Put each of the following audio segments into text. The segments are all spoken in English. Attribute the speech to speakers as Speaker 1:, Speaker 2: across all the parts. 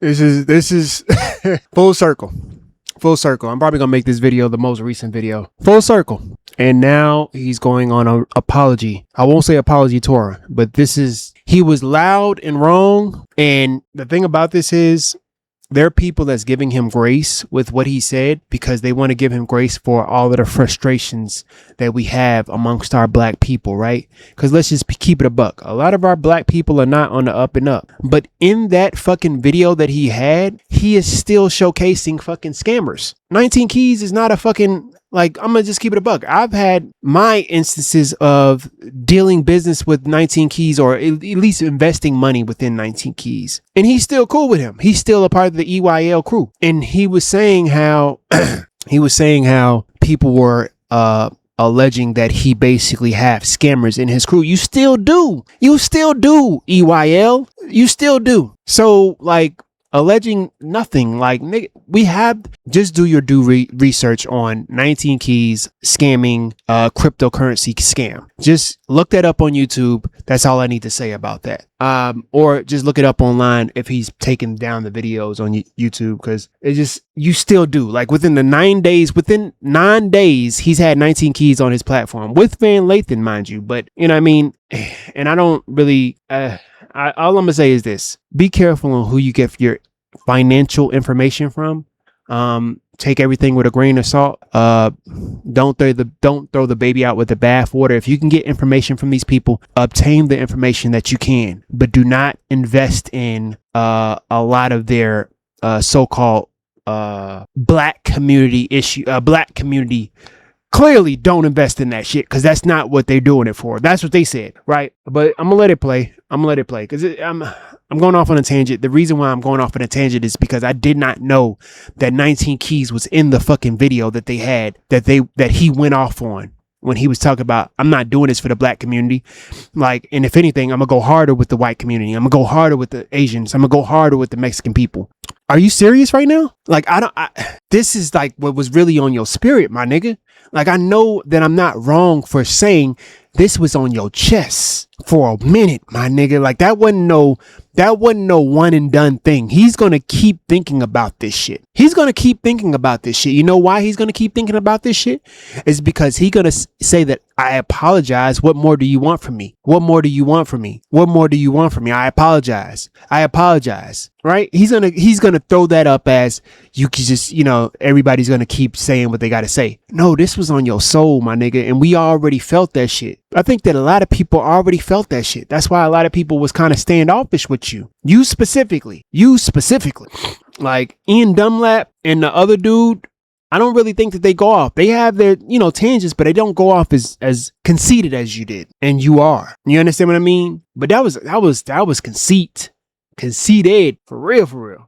Speaker 1: This is full circle. Full circle. I'm probably gonna make this video the most recent video. Full circle. And now he's going on an apology. I won't say apology tour, but he was loud and wrong. And the thing about this is there are people that's giving him grace with what he said because they want to give him grace for all of the frustrations that we have amongst our black people, right? Because let's just keep it a buck. A lot of our black people are not on the up and up. But in that fucking video that he had, he is still showcasing fucking scammers. 19 Keys is not a fucking... Like, I'm gonna just keep it a buck. I've had my instances of dealing business with 19 Keys or at least investing money within 19 Keys. And he's still cool with him. He's still a part of the EYL crew. And he was saying how people were alleging that he basically have scammers in his crew. You still do. You still do, EYL. You still do. So, like, alleging nothing. Like, nigga, we have, just do your research on 19 Keys scamming cryptocurrency scam. Just look that up on YouTube. That's all I need to say about that. Or just look it up online if he's taking down the videos on YouTube, because it just, you still do. Like, within 9 days, he's had 19 Keys on his platform with Van Lathan, mind you. But, you know what I mean? And I don't really, all I'm gonna say is this: be careful on who you get your financial information from. Take everything with a grain of salt. Don't throw the baby out with the bathwater. If you can get information from these people, obtain the information that you can, but do not invest in a lot of their so-called black community black community. Clearly don't invest in that shit, because that's not what they're doing it for. That's what they said, right? But I'm gonna let it play. Because I'm going off on a tangent. The reason why I'm going off on a tangent is because I did not know that 19 Keys was in the fucking video that they had, that he went off on when he was talking about, I'm not doing this for the black community. Like, and if anything, I'm gonna go harder with the white community. I'm gonna go harder with the Asians. I'm gonna go harder with the Mexican people. Are you serious right now? Like, this is like what was really on your spirit, my nigga. Like, I know that I'm not wrong for saying this was on your chest for a minute, my nigga. Like, that wasn't no one and done thing. He's going to keep thinking about this shit. You know why he's going to keep thinking about this shit? It's because he's going to say that I apologize. What more do you want from me? I apologize. Right? He's going to throw that up as you can just, everybody's going to keep saying what they got to say. No, this was on your soul, my nigga. And we already felt that shit. I think that a lot of people already felt that shit. That's why a lot of people was kind of standoffish with you. You specifically. Like Ian Dunlap and the other dude, I don't really think that they go off. They have their, tangents, but they don't go off as conceited as you did. And you are. You understand what I mean? But that was conceit. Conceited. For real.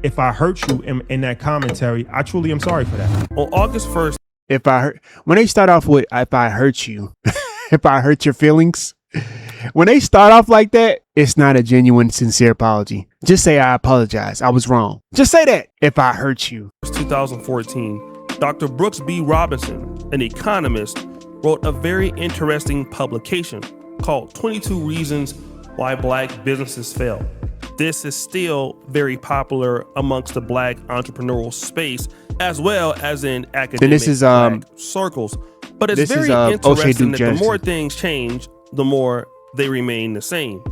Speaker 2: If I hurt you in that commentary, I truly am sorry for that. On August 1st.
Speaker 1: When they start off with, if I hurt you, if I hurt your feelings, when they start off like that, it's not a genuine, sincere apology. Just say, I apologize. I was wrong. Just say that. If I hurt you.
Speaker 3: 2014, Dr. Brooks B. Robinson, an economist, wrote a very interesting publication called 22 Reasons Why Black Businesses Fail. This is still very popular amongst the black entrepreneurial space, as well as in academic black circles. But it's very interesting that the more things change, the more they remain the same.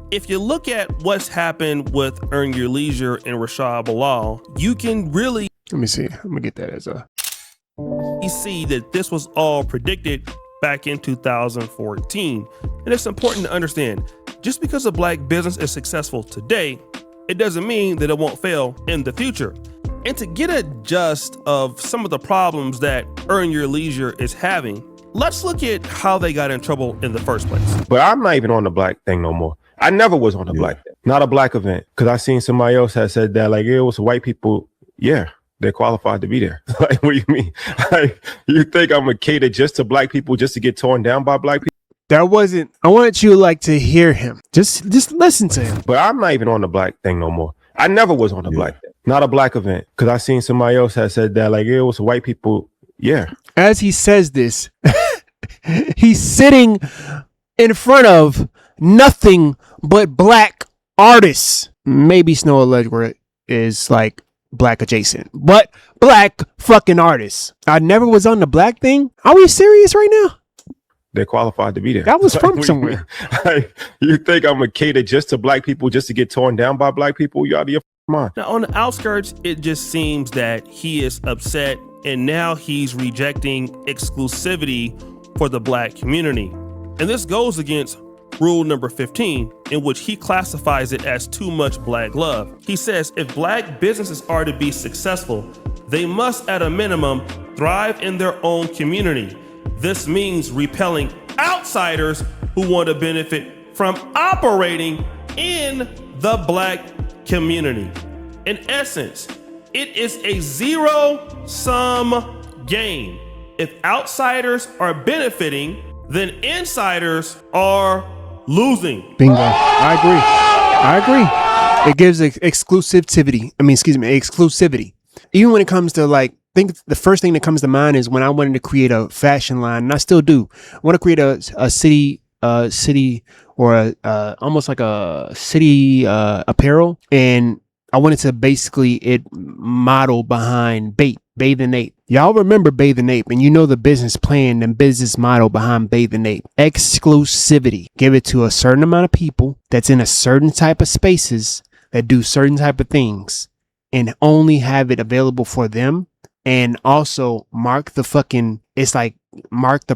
Speaker 3: If you look at what's happened with Earn Your Leisure and Rashad Bilal, you can really...
Speaker 1: Let me see. I'm going to get that as a...
Speaker 3: You see that this was all predicted back in 2014. And it's important to understand, just because a black business is successful today, it doesn't mean that it won't fail in the future. And to get a gist of some of the problems that Earn Your Leisure is having, let's look at how they got in trouble in the first place.
Speaker 4: But I'm not even on the black thing no more. I never was on the black thing. Not a black event. Because I seen somebody else had said that, like, it was white people. Yeah, they're qualified to be there. Like, what do you mean? Like, you think I'm gonna cater just to black people just to get torn down by black people?
Speaker 1: That wasn't, I want you to hear him. Just listen to him.
Speaker 4: But I'm not even on the black thing no more. I never was on the black thing. Not a black event. Because I seen somebody else had said that, like, it was white people. Yeah.
Speaker 1: As he says this, he's sitting in front of nothing but black artists. Maybe Snow Allegra is like black adjacent, but black fucking artists. I never was on the black thing. Are we serious right now?
Speaker 4: They're qualified to be there.
Speaker 1: That was from
Speaker 4: what
Speaker 1: somewhere.
Speaker 4: You think I'm gonna cater just to black people just to get torn down by black people? You out of your mind.
Speaker 3: Now, on the outskirts, it just seems that he is upset and now he's rejecting exclusivity for the black community. And this goes against rule number 15, in which he classifies it as too much black love. He says if black businesses are to be successful, they must at a minimum thrive in their own community. This means repelling outsiders who want to benefit from operating in the black community. In essence, it is a zero-sum game. If outsiders are benefiting, then insiders are losing.
Speaker 1: Bingo. I agree. It gives exclusivity. Exclusivity. Even when it comes to like, I think the first thing that comes to mind is when I wanted to create a fashion line, and I still do. I want to create a city or almost like a city apparel, and I wanted to basically it model behind Bathe and Ape. Y'all remember Bathe and Ape, and you know the business plan and business model behind Bathe and Ape. Exclusivity. Give it to a certain amount of people that's in a certain type of spaces that do certain type of things, and only have it available for them. And also mark the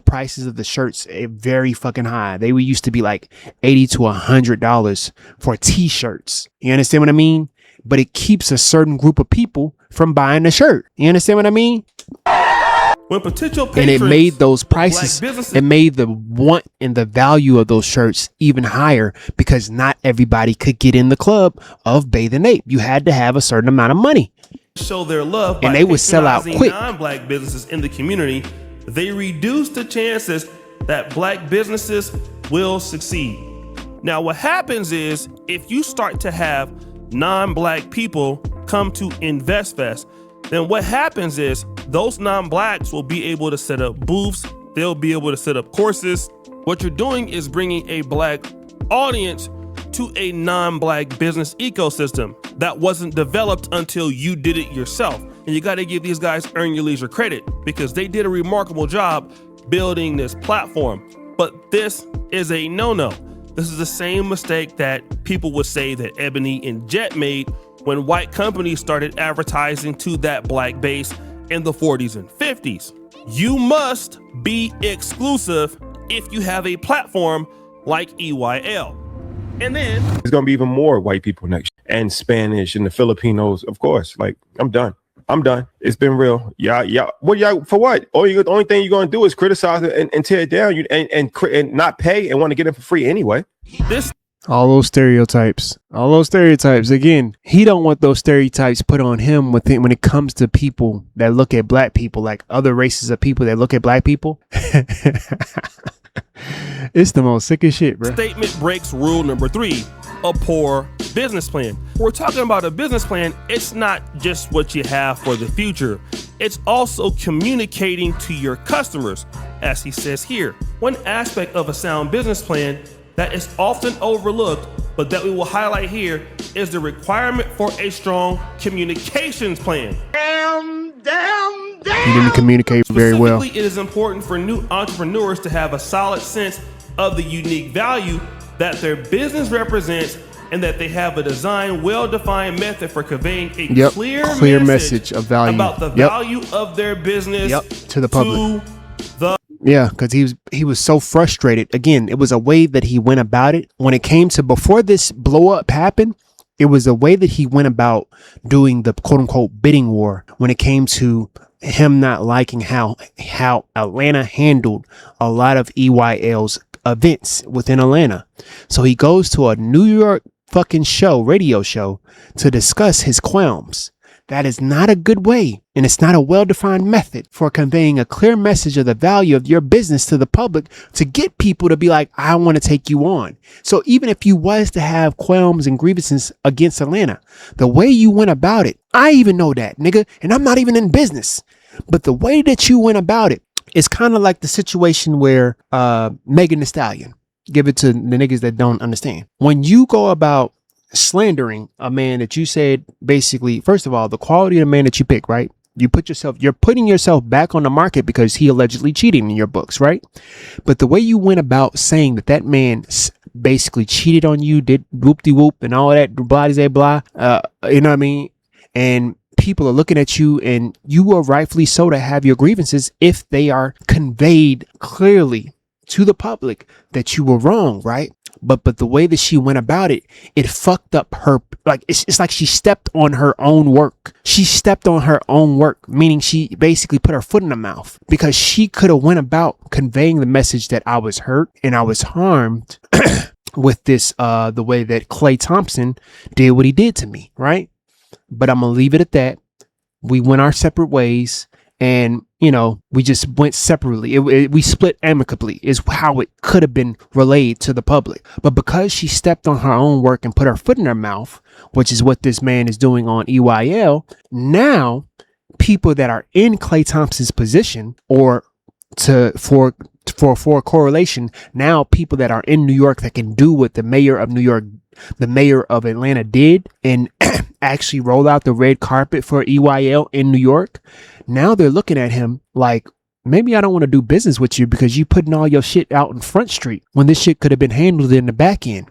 Speaker 1: prices of the shirts very fucking high. They used to be like $80 to $100 for t-shirts. You understand what I mean? But it keeps a certain group of people from buying the shirt. You understand what I mean?
Speaker 3: When potential
Speaker 1: And it
Speaker 3: patrons
Speaker 1: made those
Speaker 3: of black
Speaker 1: prices,
Speaker 3: businesses-
Speaker 1: it made the want and the value of those shirts even higher, because not everybody could get in the club of Bathe and Ape. You had to have a certain amount of money.
Speaker 3: show their love
Speaker 1: And
Speaker 3: by
Speaker 1: they would sell out
Speaker 3: patronizing
Speaker 1: quick.
Speaker 3: non-black businesses in the community, they reduce the chances that black businesses will succeed. Now, what happens is if you start to have non-black people come to InvestFest, then what happens is those non-blacks will be able to set up booths. They'll be able to set up courses. What you're doing is bringing a black audience to a non-black business ecosystem that wasn't developed until you did it yourself. And you got to give these guys earn your leisure credit, because they did a remarkable job building this platform. But this is a no-no. This is the same mistake that people would say that Ebony and Jet made when white companies started advertising to that black base in the 40s and 50s. You must be exclusive if you have a platform like EYL. And then
Speaker 4: There's gonna be even more white people next year, and Spanish and the Filipinos, of course. Like, I'm done. It's been real. Yeah. What y'all for what? The only thing you're gonna do is criticize it and tear it down. You and not pay and want to get it for free anyway.
Speaker 3: this
Speaker 1: All those stereotypes. Again, he don't want those stereotypes put on him when it comes to people that look at black people, like other races of people that look at black people. It's the most sickest shit, bro.
Speaker 3: statement breaks rule number 3, a poor business plan. We're talking about a business plan. It's not just what you have for the future. It's also communicating to your customers. As he says here, one aspect of a sound business plan that is often overlooked, but that we will highlight here, is the requirement for a strong communications plan.
Speaker 1: He didn't communicate very well.
Speaker 3: Specifically, it is important for new entrepreneurs to have a solid sense of the unique value that their business represents, and that they have a designed, well-defined method for conveying a clear message
Speaker 1: of value
Speaker 3: about the value of their business
Speaker 1: to the public.
Speaker 3: to the
Speaker 1: Yeah, because he was so frustrated. Again, it was a way that he went about it. When it came to before this blow up happened, it was a way that he went about doing the quote unquote bidding war. When it came to him not liking how Atlanta handled a lot of EYL's events within Atlanta, so he goes to a New York fucking radio show to discuss his qualms. That is not a good way, and it's not a well-defined method for conveying a clear message of the value of your business to the public to get people to be like, I want to take you on. So even if you was to have qualms and grievances against Atlanta, the way you went about it, I even know that, nigga, and I'm not even in business, but the way that you went about it is kind of like the situation where Megan Thee Stallion, give it to the niggas that don't understand. When you go about slandering a man that you said basically, first of all, the quality of the man that you pick, right? You're putting yourself back on the market because he allegedly cheated in your books, right? But the way you went about saying that man basically cheated on you, did whoop-de-whoop and all that, blah, blah, blah, you know what I mean? And people are looking at you, and you are rightfully so to have your grievances if they are conveyed clearly to the public that you were wrong, right? But the way that she went about it, it fucked up her. Like it's like she stepped on her own work. She stepped on her own work, meaning she basically put her foot in her mouth, because she could have went about conveying the message that I was hurt and I was harmed with this, the way that Klay Thompson did what he did to me, right? But I'm gonna leave it at that. We went our separate ways. And, you know, we just went separately. We split amicably is how it could have been relayed to the public. But because she stepped on her own work and put her foot in her mouth, which is what this man is doing on EYL, now people that are in Klay Thompson's position, or for correlation, now people that are in New York that can do what the mayor of New York, the mayor of Atlanta did, and actually roll out the red carpet for EYL in New York. Now they're looking at him like, maybe I don't want to do business with you because you putting all your shit out in Front Street when this shit could have been handled in the back end.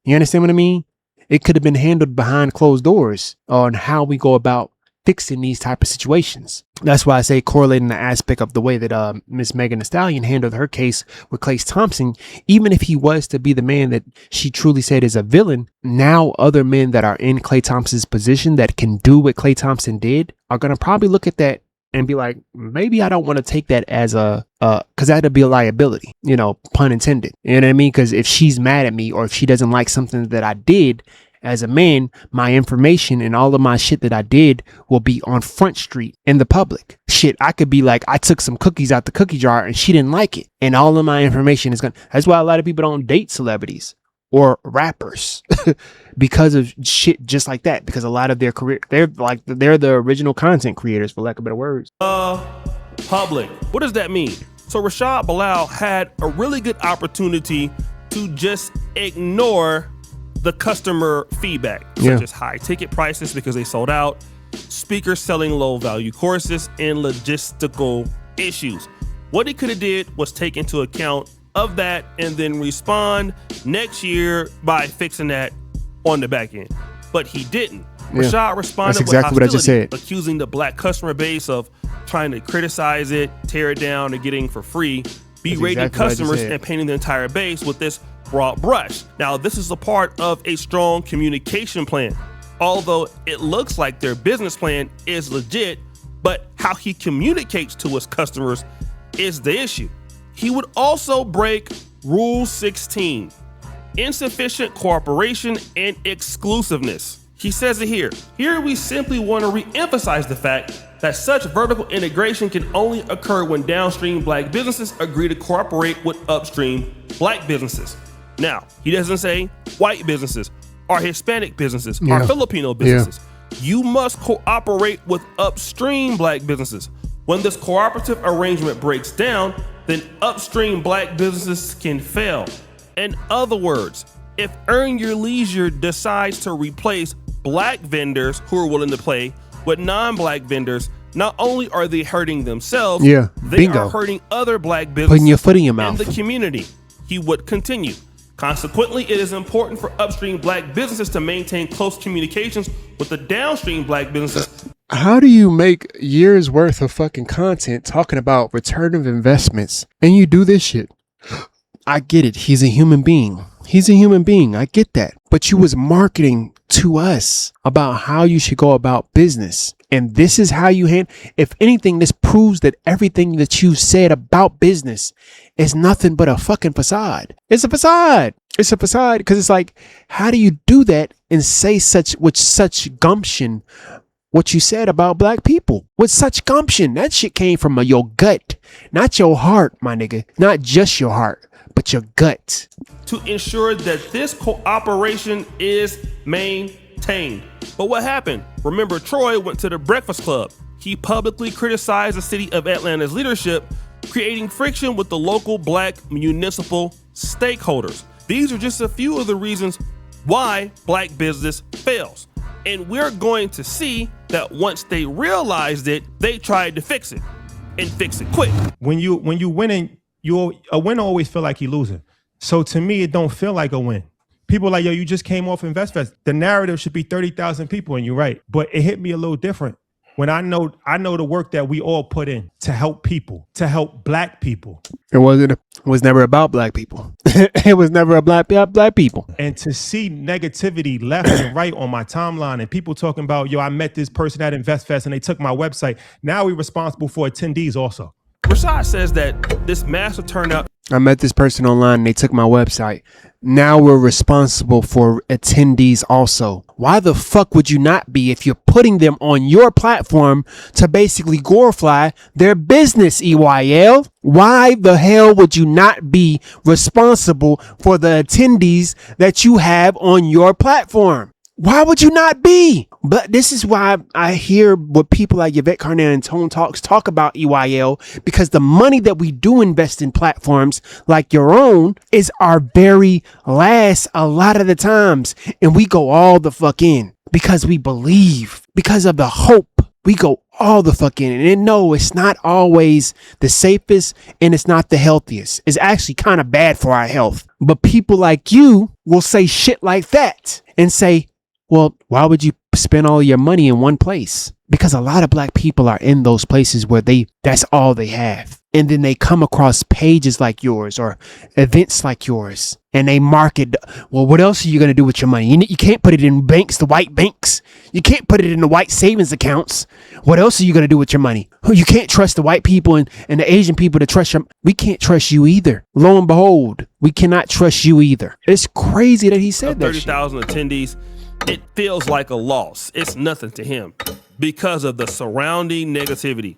Speaker 1: You understand what I mean? It could have been handled behind closed doors on how we go about fixing these type of situations. That's why I say correlating the aspect of the way that Miss Megan Thee Stallion handled her case with Klay Thompson. Even if he was to be the man that she truly said is a villain, now other men that are in Klay Thompson's position that can do what Klay Thompson did are going to probably look at that and be like, maybe I don't want to take that as because that'd be a liability, you know, pun intended. You know what I mean? Because if she's mad at me, or if she doesn't like something that I did as a man, my information and all of my shit that I did will be on Front Street in the public. Shit, I could be like, I took some cookies out the cookie jar and she didn't like it, and all of my information is gonna. That's why a lot of people don't date celebrities or rappers because of shit just like that. Because a lot of their career, they're the original content creators, for lack of better words.
Speaker 3: Public. What does that mean? So Rashad Bilal had a really good opportunity to just ignore the customer feedback, such as high ticket prices because they sold out, speakers selling low value courses, and logistical issues. What he could have did was take into account of that and then respond next year by fixing that on the back end. But he didn't. Rashad responded with hostility, accusing the black customer base of trying to criticize it, tear it down, and getting for free, berating customers and painting the entire base with this broad brush. Now, this is a part of a strong communication plan. Although it looks like their business plan is legit, but how he communicates to his customers is the issue. He would also break Rule 16, insufficient cooperation and exclusiveness. He says it here. Here we simply want to re-emphasize the fact that such vertical integration can only occur when downstream black businesses agree to cooperate with upstream black businesses. Now, he doesn't say white businesses or Hispanic businesses or Filipino businesses. You must cooperate with upstream black businesses. When this cooperative arrangement breaks down, then upstream black businesses can fail. In other words, if Earn Your Leisure decides to replace black vendors who are willing to play with non-black vendors, not only are they hurting themselves, they are hurting other black businesses,
Speaker 1: putting your foot in your mouth,
Speaker 3: and the community. He would continue. Consequently, it is important for upstream black businesses to maintain close communications with the downstream black businesses.
Speaker 1: How do you make years worth of fucking content talking about return of investments and you do this shit? I get it. He's a human being. He's a human being. I get that. But you was marketing to us about how you should go about business. And this is how you handle. If anything, this proves that everything that you said about business is nothing but a fucking facade. It's a facade. It's a facade because it's like, how do you do that and say with such gumption what you said about black people? With such gumption. That shit came from your gut, not your heart, my nigga. Not just your heart, but your gut.
Speaker 3: To ensure that this cooperation is maintained. But what happened? Remember, Troy went to the Breakfast Club. He publicly criticized the city of Atlanta's leadership, creating friction with the local black municipal stakeholders. These are just a few of the reasons why black business fails. And we're going to see that once they realized it, they tried to fix it and fix it quick.
Speaker 2: When you winning, a winner always feel like he losing. So to me, it don't feel like a win. People are like, yo, you just came off InvestFest. The narrative should be 30,000 people, and you're right. But it hit me a little different when I know the work that we all put in to help people, to help black people.
Speaker 1: It was never about black people. It was never about black people.
Speaker 2: And to see negativity left and right on my timeline and people talking about, yo, I met this person at InvestFest and they took my website. Now we're responsible for attendees also.
Speaker 3: Rashad says that this massive turnout.
Speaker 1: I met this person online and they took my website. Now we're responsible for attendees also. Why the fuck would you not be if you're putting them on your platform to basically glorify their business, EYL? Why the hell would you not be responsible for the attendees that you have on your platform? Why would you not be? But this is why I hear what people like Yvette Carnell and Tone Talks talk about EYL, because the money that we do invest in platforms like your own is our very last a lot of the times. And we go all the fuck in because we believe, because of the hope. We go all the fuck in. And no, it's not always the safest and it's not the healthiest. It's actually kind of bad for our health. But people like you will say shit like that and say, well, why would you spend all your money in one place? Because a lot of black people are in those places where that's all they have. And then they come across pages like yours or events like yours and they market, well, what else are you going to do with your money? You can't put it in banks, the white banks. You can't put it in the white savings accounts. What else are you going to do with your money? You can't trust the white people and the Asian people to trust you. We can't trust you either. Lo and behold, we cannot trust you either. It's crazy that he said that.
Speaker 3: 30,000 attendees. It feels like a loss. It's nothing to him because of the surrounding negativity.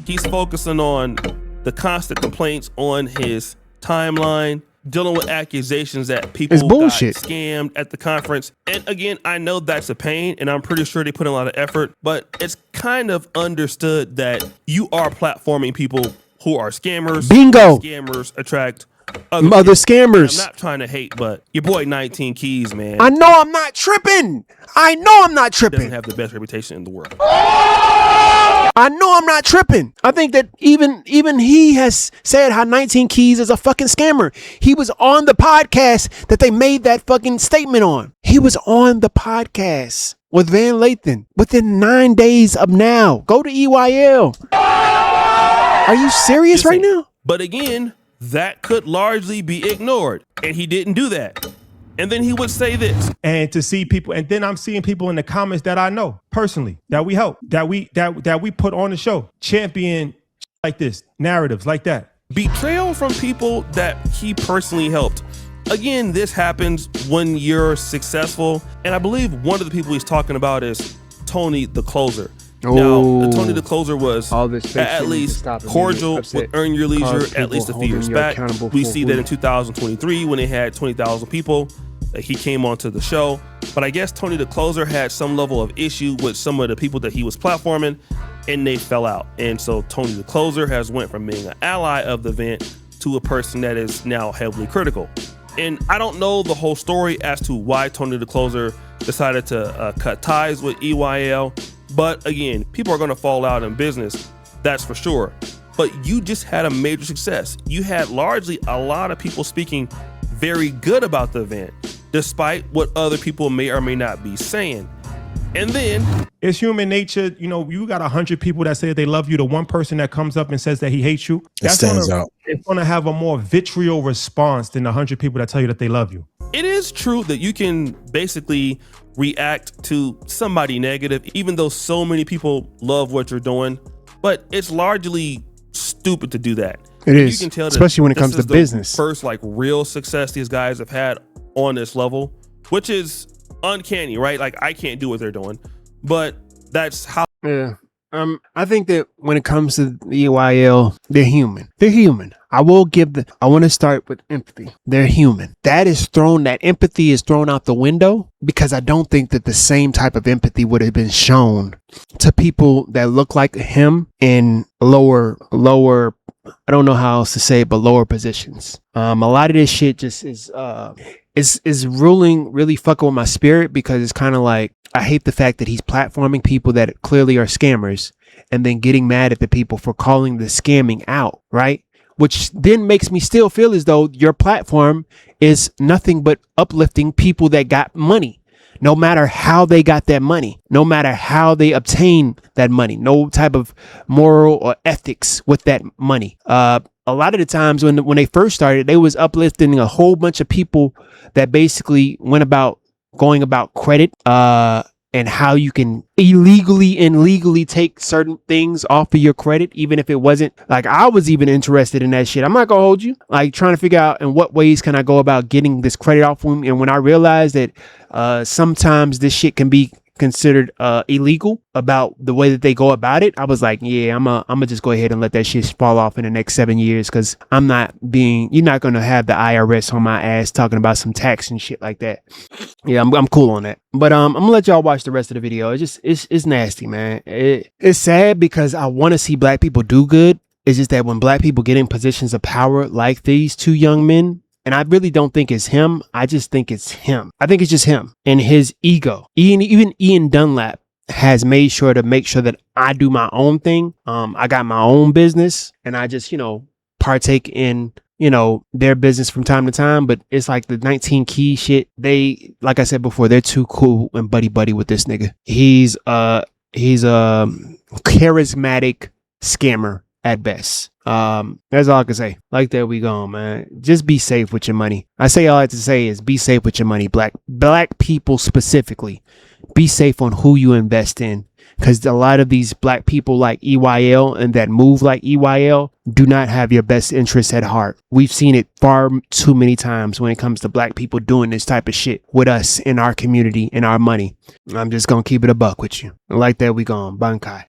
Speaker 3: He's focusing on the constant complaints on his timeline, dealing with accusations that people got scammed at the conference. And again, I know that's a pain, and I'm pretty sure they put in a lot of effort, but it's kind of understood that you are platforming people who are scammers.
Speaker 1: Bingo.
Speaker 3: Scammers attract
Speaker 1: other scammers.
Speaker 3: I'm not trying to hate, but your boy 19 Keys, man.
Speaker 1: I know I'm not tripping.
Speaker 3: Doesn't have the best reputation in the world.
Speaker 1: I know I'm not tripping. I think that even he has said how 19 Keys is a fucking scammer. He was on the podcast that they made that fucking statement on. He was on the podcast with Van Lathan within 9 days of now. Go to EYL. Are you serious right now?
Speaker 3: But again, that could largely be ignored. And he didn't do that. And then he would say this.
Speaker 2: And to see people, and then I'm seeing people in the comments that I know personally, that we help, that we put on the show, champion like this, narratives like that.
Speaker 3: Betrayal from people that he personally helped. Again, this happens when you're successful. And I believe one of the people he's talking about is Tony the Closer. Now, Tony the Closer was at least cordial with Earn Your Leisure at least a few years back. We see that in 2023 when they had 20,000 people, that he came onto the show. But I guess Tony the Closer had some level of issue with some of the people that he was platforming, and they fell out. And so Tony the Closer has went from being an ally of the event to a person that is now heavily critical. And I don't know the whole story as to why Tony the Closer decided to cut ties with EYL. But again, people are going to fall out in business, that's for sure. But you just had a major success. You had largely a lot of people speaking very good about the event, despite what other people may or may not be saying. And then
Speaker 2: it's human nature. You know, you got 100 people that say they love you. The one person that comes up and says that he hates you,
Speaker 5: that's stands out.
Speaker 2: It's going to have a more vitriol response than the 100 people that tell you that they love you.
Speaker 3: It is true that you can basically react to somebody negative, even though so many people love what you're doing, but it's largely stupid to do that.
Speaker 1: It is, you can tell, especially when it comes to business.
Speaker 3: First, like, real success these guys have had on this level, which is uncanny, right? Like, I can't do what they're doing, but that's how.
Speaker 1: Yeah. I think that when it comes to the EYL, they're human. They're human. I want to start with empathy. They're human. That empathy is thrown out the window because I don't think that the same type of empathy would have been shown to people that look like him in lower, I don't know how else to say it, but lower positions. A lot of this shit just is, is ruling really fucking with my spirit, because it's kind of like, I hate the fact that he's platforming people that clearly are scammers and then getting mad at the people for calling the scamming out, right? Which then makes me still feel as though your platform is nothing but uplifting people that got money. No matter how they got that money, no matter how they obtain that money, no type of moral or ethics with that money. A lot of the times when they first started, they was uplifting a whole bunch of people that basically went about going about credit, and how you can illegally and legally take certain things off of your credit, even if it wasn't like, I was even interested in that shit. I'm not gonna hold you, like trying to figure out in what ways can I go about getting this credit off of me. And when I realized that sometimes this shit can be considered illegal about the way that they go about it, I was like, yeah, I'm gonna just go ahead and let that shit fall off in the next 7 years, because you're not gonna have the IRS on my ass talking about some tax and shit like that. Yeah, I'm cool on that. But I'm gonna let y'all watch the rest of the video. It's nasty, man. It's sad because I want to see black people do good. It's just that when black people get in positions of power like these two young men, and I really don't think it's him. I just think it's him. I think it's just him and his ego. Even Ian Dunlap has made sure that I do my own thing. I got my own business, and I just, partake in, their business from time to time. But it's like the 19 Key shit. They, like I said before, they're too cool and buddy with this nigga. He's a charismatic scammer at best. That's all I can say. Like, there we go, man. Just be safe with your money. I say all I have to say is be safe with your money. Black people specifically, be safe on who you invest in, because a lot of these black people like EYL and that move like EYL do not have your best interests at heart. We've seen it far too many times when it comes to black people doing this type of shit with us in our community and our money. I'm just gonna keep it a buck with you. Like that, we gone. Bankai.